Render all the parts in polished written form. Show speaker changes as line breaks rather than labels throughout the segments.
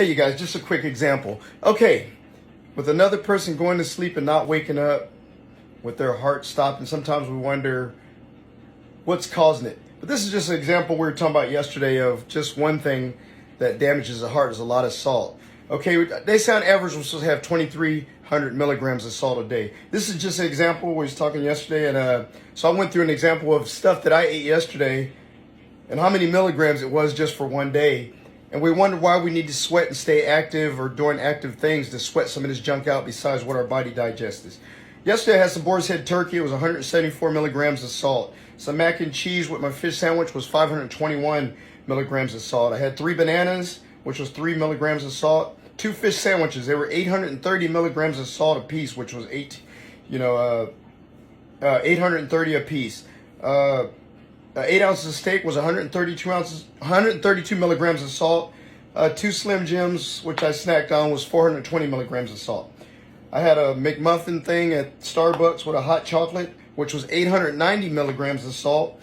Hey, you guys, just a quick example. Okay, with another person going to sleep and not waking up with their heart stopping, sometimes we wonder what's causing it. But this is just an example we were talking about yesterday of just one thing that damages the heart is a lot of salt. Okay, they say on average we're supposed to have 2,300 milligrams of salt a day. This is just an example we was talking yesterday, and so I went through an example of stuff that I ate yesterday and how many milligrams it was just for one day. And we wonder why we need to sweat and stay active or doing active things to sweat some of this junk out besides what our body digests. Yesterday I had some boar's head turkey. It was 174 milligrams of salt. Some mac and cheese with my fish sandwich was 521 milligrams of salt. I had 3 bananas, which was 3 milligrams of salt. 2 fish sandwiches. They were 830 milligrams of salt a piece, which was 830 a piece. 8 ounces of steak was 132 milligrams of salt. 2 Slim Jims, which I snacked on, was 420 milligrams of salt. I had a McMuffin thing at Starbucks with a hot chocolate, which was 890 milligrams of salt.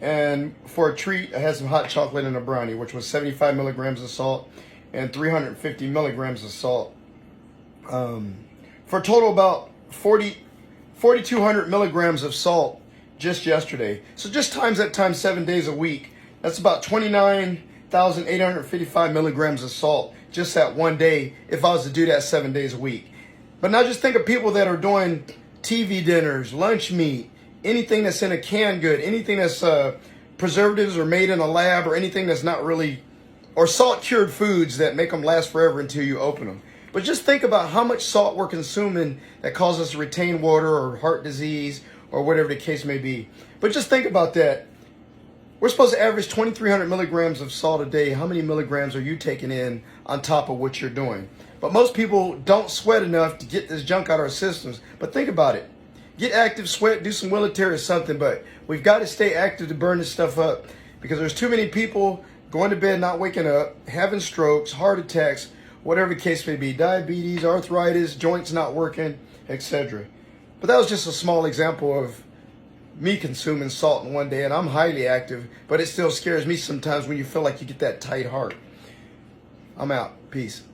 And for a treat, I had some hot chocolate and a brownie, which was 75 milligrams of salt and 350 milligrams of salt. For a total about 4,200 milligrams of salt just yesterday. So just times that times 7 days a week. That's about 29,855 milligrams of salt just that one day if I was to do that 7 days a week. But now just think of people that are doing TV dinners, lunch meat, anything that's in a canned good, anything that's preservatives or made in a lab or anything that's not really, or salt cured foods that make them last forever until you open them. But just think about how much salt we're consuming that causes us to retain water or heart disease or whatever the case may be. But just think about that. We're supposed to average 2,300 milligrams of salt a day. How many milligrams are you taking in on top of what you're doing? But most people don't sweat enough to get this junk out of our systems. But think about it. Get active, sweat, do some military or something. But we've got to stay active to burn this stuff up because there's too many people going to bed not waking up, having strokes, heart attacks, whatever the case may be, diabetes, arthritis, joints not working, etc. But that was just a small example of me consuming salt in one day, and I'm highly active, but it still scares me sometimes when you feel like you get that tight heart. I'm out. Peace.